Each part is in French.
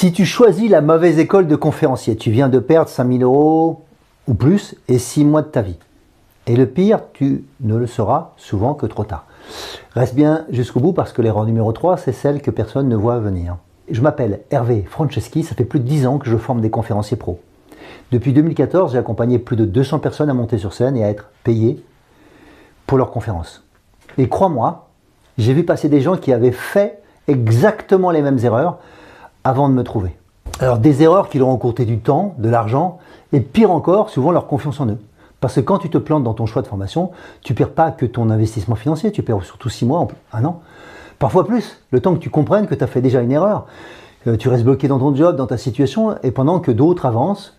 Si tu choisis la mauvaise école de conférencier, tu viens de perdre 5 000 € ou plus et 6 mois de ta vie. Et le pire, tu ne le sauras souvent que trop tard. Reste bien jusqu'au bout parce que l'erreur numéro 3, c'est celle que personne ne voit venir. Je m'appelle Hervé Franceschi, ça fait plus de 10 ans que je forme des conférenciers pros. Depuis 2014, j'ai accompagné plus de 200 personnes à monter sur scène et à être payées pour leurs conférences. Et crois-moi, j'ai vu passer des gens qui avaient fait exactement les mêmes erreurs avant de me trouver. Alors des erreurs qui leur ont coûté du temps, de l'argent, et pire encore, souvent leur confiance en eux. Parce que quand tu te plantes dans ton choix de formation, tu ne perds pas que ton investissement financier, tu perds surtout 6 mois, 1 an, parfois plus, le temps que tu comprennes que tu as fait déjà une erreur. Tu restes bloqué dans ton job, dans ta situation, et pendant que d'autres avancent,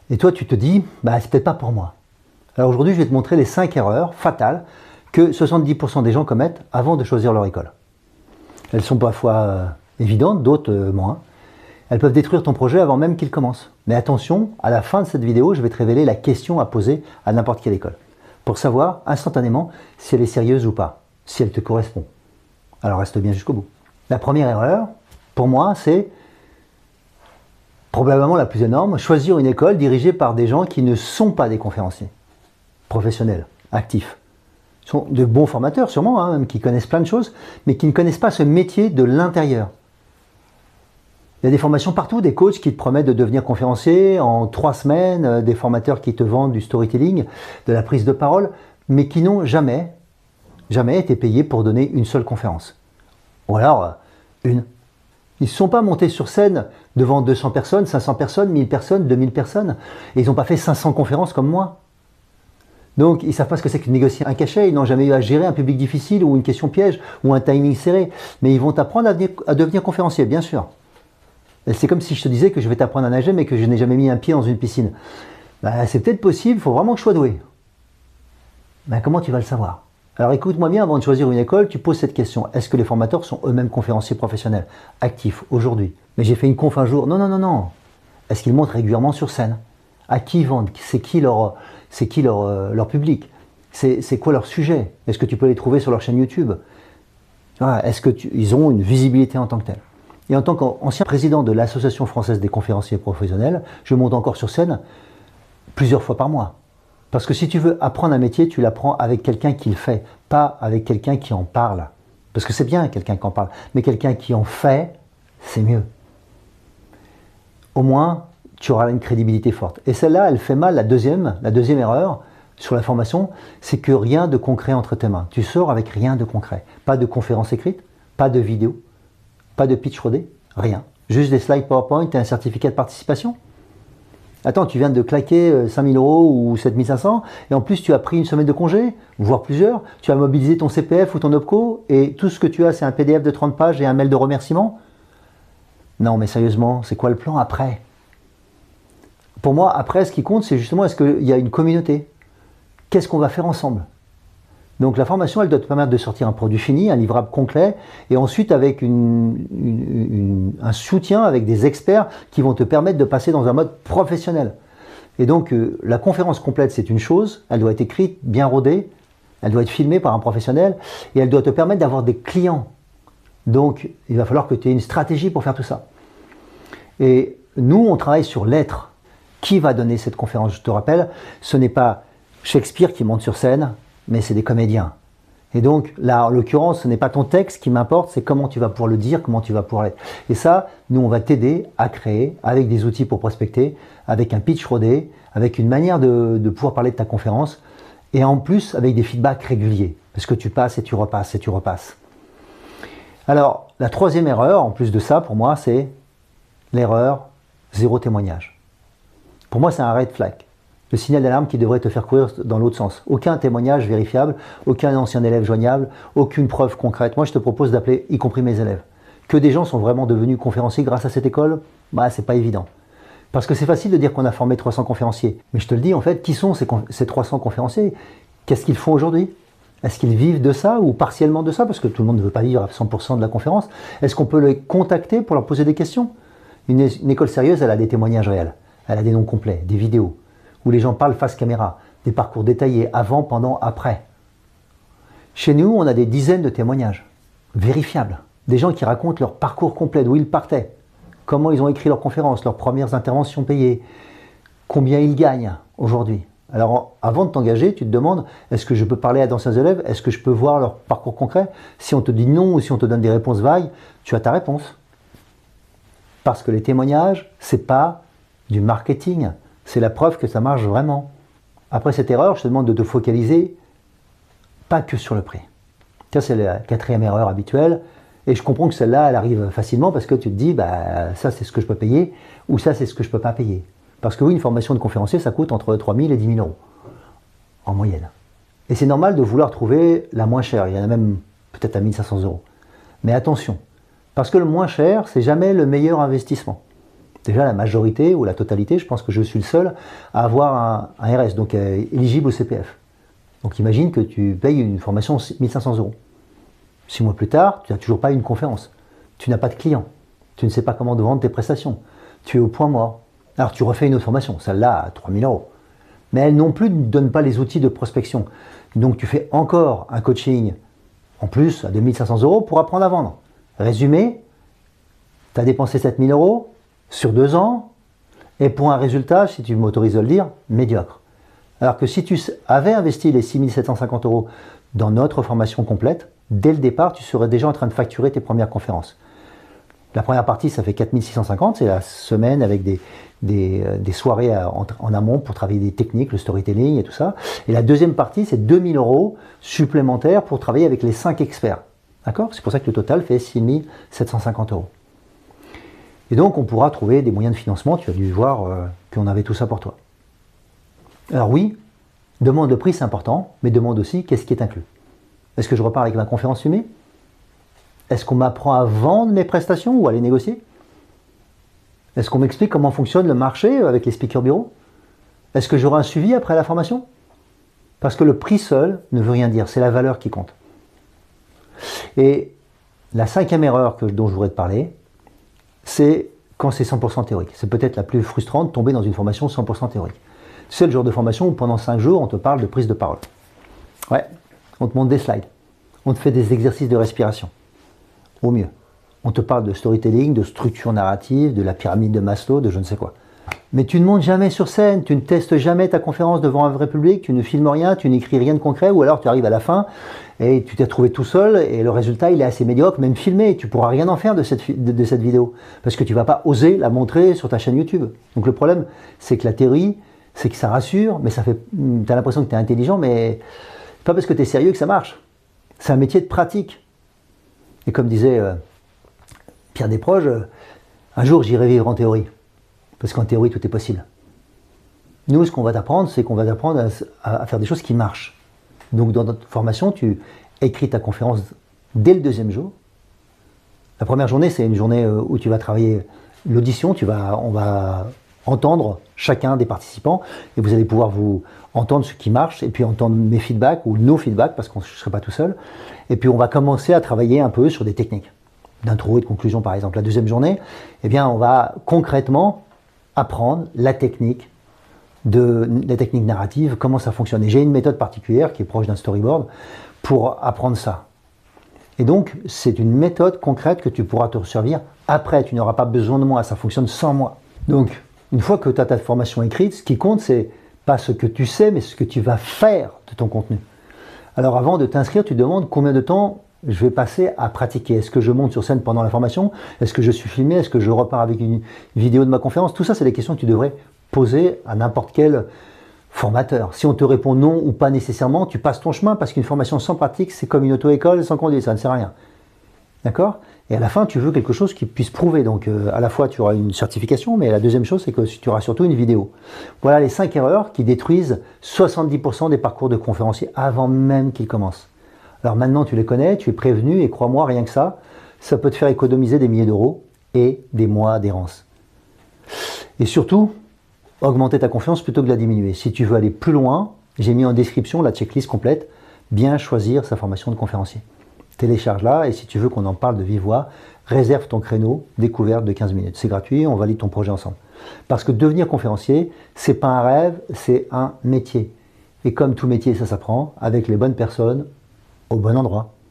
et toi tu te dis, c'est peut-être pas pour moi. Alors aujourd'hui, je vais te montrer les 5 erreurs fatales que 70% des gens commettent avant de choisir leur école. Elles sont parfois évidentes, d'autres moins. Elles peuvent détruire ton projet avant même qu'il commence. Mais attention, à la fin de cette vidéo, je vais te révéler la question à poser à n'importe quelle école, pour savoir instantanément si elle est sérieuse ou pas, si elle te correspond. Alors reste bien jusqu'au bout. La première erreur, pour moi, c'est probablement la plus énorme, choisir une école dirigée par des gens qui ne sont pas des conférenciers, professionnels, actifs. Ce sont de bons formateurs sûrement, même qui connaissent plein de choses, mais qui ne connaissent pas ce métier de l'intérieur. Il y a des formations partout, des coachs qui te promettent de devenir conférencier en 3 semaines, des formateurs qui te vendent du storytelling, de la prise de parole, mais qui n'ont jamais été payés pour donner une seule conférence. Ou alors, une. Ils ne sont pas montés sur scène devant 200 personnes, 500 personnes, 1000 personnes, 2000 personnes, et ils n'ont pas fait 500 conférences comme moi. Donc, ils ne savent pas ce que c'est que de négocier un cachet, ils n'ont jamais eu à gérer un public difficile ou une question piège ou un timing serré, mais ils vont t'apprendre à devenir conférencier, bien sûr. C'est comme si je te disais que je vais t'apprendre à nager mais que je n'ai jamais mis un pied dans une piscine. C'est peut-être possible, il faut vraiment que je sois doué. Comment tu vas le savoir? Alors écoute-moi bien, avant de choisir une école, tu poses cette question. Est-ce que les formateurs sont eux-mêmes conférenciers professionnels, actifs, aujourd'hui? Mais j'ai fait une conf un jour. Non. Est-ce qu'ils montent régulièrement sur scène? À qui ils vendent? C'est qui leur public? C'est quoi leur sujet? Est-ce que tu peux les trouver sur leur chaîne YouTube? Est-ce qu'ils ont une visibilité en tant que telle? Et en tant qu'ancien président de l'Association française des conférenciers professionnels, je monte encore sur scène plusieurs fois par mois. Parce que si tu veux apprendre un métier, tu l'apprends avec quelqu'un qui le fait, pas avec quelqu'un qui en parle. Parce que c'est bien quelqu'un qui en parle, mais quelqu'un qui en fait, c'est mieux. Au moins, tu auras une crédibilité forte. Et celle-là, elle fait mal. La deuxième erreur sur la formation, c'est que rien de concret entre tes mains. Tu sors avec rien de concret. Pas de conférence écrite, pas de vidéo, pas de pitch rodé, rien. Juste des slides PowerPoint et un certificat de participation. Attends, tu viens de claquer 5 000 € ou 7 500 et en plus tu as pris une semaine de congé, voire plusieurs. Tu as mobilisé ton CPF ou ton OPCO et tout ce que tu as, c'est un PDF de 30 pages et un mail de remerciement. Non, mais sérieusement, c'est quoi le plan après? Pour moi, après, ce qui compte, c'est justement est-ce qu'il y a une communauté? Qu'est-ce qu'on va faire ensemble? Donc la formation, elle doit te permettre de sortir un produit fini, un livrable complet, et ensuite avec un soutien avec des experts qui vont te permettre de passer dans un mode professionnel. Et donc la conférence complète, c'est une chose, elle doit être écrite, bien rodée, elle doit être filmée par un professionnel, et elle doit te permettre d'avoir des clients. Donc il va falloir que tu aies une stratégie pour faire tout ça. Et nous, on travaille sur l'être. Qui va donner cette conférence? Je te rappelle, ce n'est pas Shakespeare qui monte sur scène, mais c'est des comédiens. Et donc, là, en l'occurrence, ce n'est pas ton texte qui m'importe, c'est comment tu vas pouvoir le dire, comment tu vas pouvoir l'être. Et ça, nous, on va t'aider à créer, avec des outils pour prospecter, avec un pitch rodé, avec une manière de pouvoir parler de ta conférence, et en plus, avec des feedbacks réguliers, parce que tu passes et tu repasses et tu repasses. Alors, la troisième erreur, en plus de ça, pour moi, c'est l'erreur 0 témoignage. Pour moi, c'est un red flag. Le signal d'alarme qui devrait te faire courir dans l'autre sens. Aucun témoignage vérifiable, aucun ancien élève joignable, aucune preuve concrète. Moi, je te propose d'appeler, y compris mes élèves. Que des gens sont vraiment devenus conférenciers grâce à cette école, c'est pas évident. Parce que c'est facile de dire qu'on a formé 300 conférenciers. Mais je te le dis, en fait, qui sont ces 300 conférenciers? Qu'est-ce qu'ils font aujourd'hui? Est-ce qu'ils vivent de ça ou partiellement de ça? Parce que tout le monde ne veut pas vivre à 100% de la conférence. Est-ce qu'on peut les contacter pour leur poser des questions? Une école sérieuse, elle a des témoignages réels. Elle a des noms complets, des vidéos, où les gens parlent face caméra, des parcours détaillés, avant, pendant, après. Chez nous, on a des dizaines de témoignages, vérifiables. Des gens qui racontent leur parcours complet, d'où ils partaient, comment ils ont écrit leurs conférences, leurs premières interventions payées, combien ils gagnent aujourd'hui. Alors, avant de t'engager, tu te demandes, est-ce que je peux parler à d'anciens élèves? Est-ce que je peux voir leur parcours concret? Si on te dit non ou si on te donne des réponses vagues, tu as ta réponse. Parce que les témoignages, c'est pas du marketing, c'est la preuve que ça marche vraiment. Après cette erreur, je te demande de te focaliser pas que sur le prix. Ça, c'est la 4e erreur habituelle. Et je comprends que celle-là, elle arrive facilement parce que tu te dis, bah, ça, c'est ce que je peux payer ou ça, c'est ce que je ne peux pas payer. Parce que oui, une formation de conférencier, ça coûte entre 3 000 et 10 000 euros en moyenne. Et c'est normal de vouloir trouver la moins chère. Il y en a même peut-être à 1 500 euros. Mais attention, parce que le moins cher, c'est jamais le meilleur investissement. Déjà, la majorité ou la totalité, je pense que je suis le seul à avoir un RS, donc éligible au CPF. Donc imagine que tu payes une formation 1 500 euros. 6 mois plus tard, tu n'as toujours pas eu une conférence. Tu n'as pas de client. Tu ne sais pas comment vendre tes prestations. Tu es au point mort. Alors tu refais une autre formation, celle-là à 3 000 euros. Mais elle non plus ne donne pas les outils de prospection. Donc tu fais encore un coaching en plus à 2 500 euros pour apprendre à vendre. Résumé, tu as dépensé 7 000 euros sur 2 ans et pour un résultat, si tu m'autorises de le dire, médiocre. Alors que si tu avais investi les 6 750 euros dans notre formation complète, dès le départ, tu serais déjà en train de facturer tes premières conférences. La première partie, ça fait 4 650, c'est la semaine avec des soirées en amont pour travailler des techniques, le storytelling et tout ça. Et la deuxième partie, c'est 2 000 euros supplémentaires pour travailler avec les 5 experts. D'accord? C'est pour ça que le total fait 6 750 euros. Et donc, on pourra trouver des moyens de financement. Tu as dû voir qu'on avait tout ça pour toi. Alors oui, demande le prix, c'est important, mais demande aussi qu'est-ce qui est inclus. Est-ce que je repars avec ma conférence fumée? Est-ce qu'on m'apprend à vendre mes prestations ou à les négocier? Est-ce qu'on m'explique comment fonctionne le marché avec les speakers bureaux? Est-ce que j'aurai un suivi après la formation? Parce que le prix seul ne veut rien dire, c'est la valeur qui compte. Et la 5e erreur dont je voudrais te parler, c'est quand c'est 100% théorique. C'est peut-être la plus frustrante de tomber dans une formation 100% théorique. C'est le genre de formation où pendant 5 jours, on te parle de prise de parole. Ouais, on te montre des slides, on te fait des exercices de respiration. Au mieux. On te parle de storytelling, de structure narrative, de la pyramide de Maslow, de je ne sais quoi. Mais tu ne montes jamais sur scène, tu ne testes jamais ta conférence devant un vrai public, tu ne filmes rien, tu n'écris rien de concret, ou alors tu arrives à la fin et tu t'es trouvé tout seul et le résultat il est assez médiocre, même filmé, tu ne pourras rien en faire de cette vidéo, parce que tu ne vas pas oser la montrer sur ta chaîne YouTube. Donc le problème, c'est que la théorie, c'est que ça rassure, mais ça fait, tu as l'impression que tu es intelligent, mais pas parce que tu es sérieux que ça marche. C'est un métier de pratique. Et comme disait Pierre Desproges, un jour j'irai vivre en théorie. Parce qu'en théorie, tout est possible. Nous, ce qu'on va t'apprendre, c'est qu'on va t'apprendre à faire des choses qui marchent. Donc dans notre formation, tu écris ta conférence dès le 2e jour. La première journée, c'est une journée où tu vas travailler l'audition. On va entendre chacun des participants et vous allez pouvoir vous entendre ce qui marche et puis entendre mes feedbacks ou nos feedbacks parce que je ne serai pas tout seul. Et puis on va commencer à travailler un peu sur des techniques d'intro et de conclusion par exemple. La 2e journée, eh bien, on va concrètement apprendre la technique narrative, comment ça fonctionne. Et j'ai une méthode particulière qui est proche d'un storyboard pour apprendre ça. Et donc, c'est une méthode concrète que tu pourras te servir après. Tu n'auras pas besoin de moi, ça fonctionne sans moi. Donc, une fois que tu as ta formation écrite, ce qui compte, c'est pas ce que tu sais, mais ce que tu vas faire de ton contenu. Alors avant de t'inscrire, tu te demandes combien de temps je vais passer à pratiquer. Est-ce que je monte sur scène pendant la formation? Est-ce que je suis filmé? Est-ce que je repars avec une vidéo de ma conférence? Tout ça, c'est des questions que tu devrais poser à n'importe quel formateur. Si on te répond non ou pas nécessairement, tu passes ton chemin parce qu'une formation sans pratique, c'est comme une auto-école sans conduite, ça ne sert à rien. D'accord? Et à la fin, tu veux quelque chose qui puisse prouver. Donc, à la fois, tu auras une certification, mais la deuxième chose, c'est que tu auras surtout une vidéo. Voilà les 5 erreurs qui détruisent 70% des parcours de conférenciers avant même qu'ils commencent. Alors maintenant, tu les connais, tu es prévenu, et crois-moi, rien que ça peut te faire économiser des milliers d'euros et des mois d'errance. Et surtout, augmenter ta confiance plutôt que de la diminuer. Si tu veux aller plus loin, j'ai mis en description la checklist complète, bien choisir sa formation de conférencier. Télécharge-la et si tu veux qu'on en parle de vive voix, réserve ton créneau découverte de 15 minutes. C'est gratuit, on valide ton projet ensemble. Parce que devenir conférencier, c'est pas un rêve, c'est un métier. Et comme tout métier, ça s'apprend avec les bonnes personnes au bon endroit.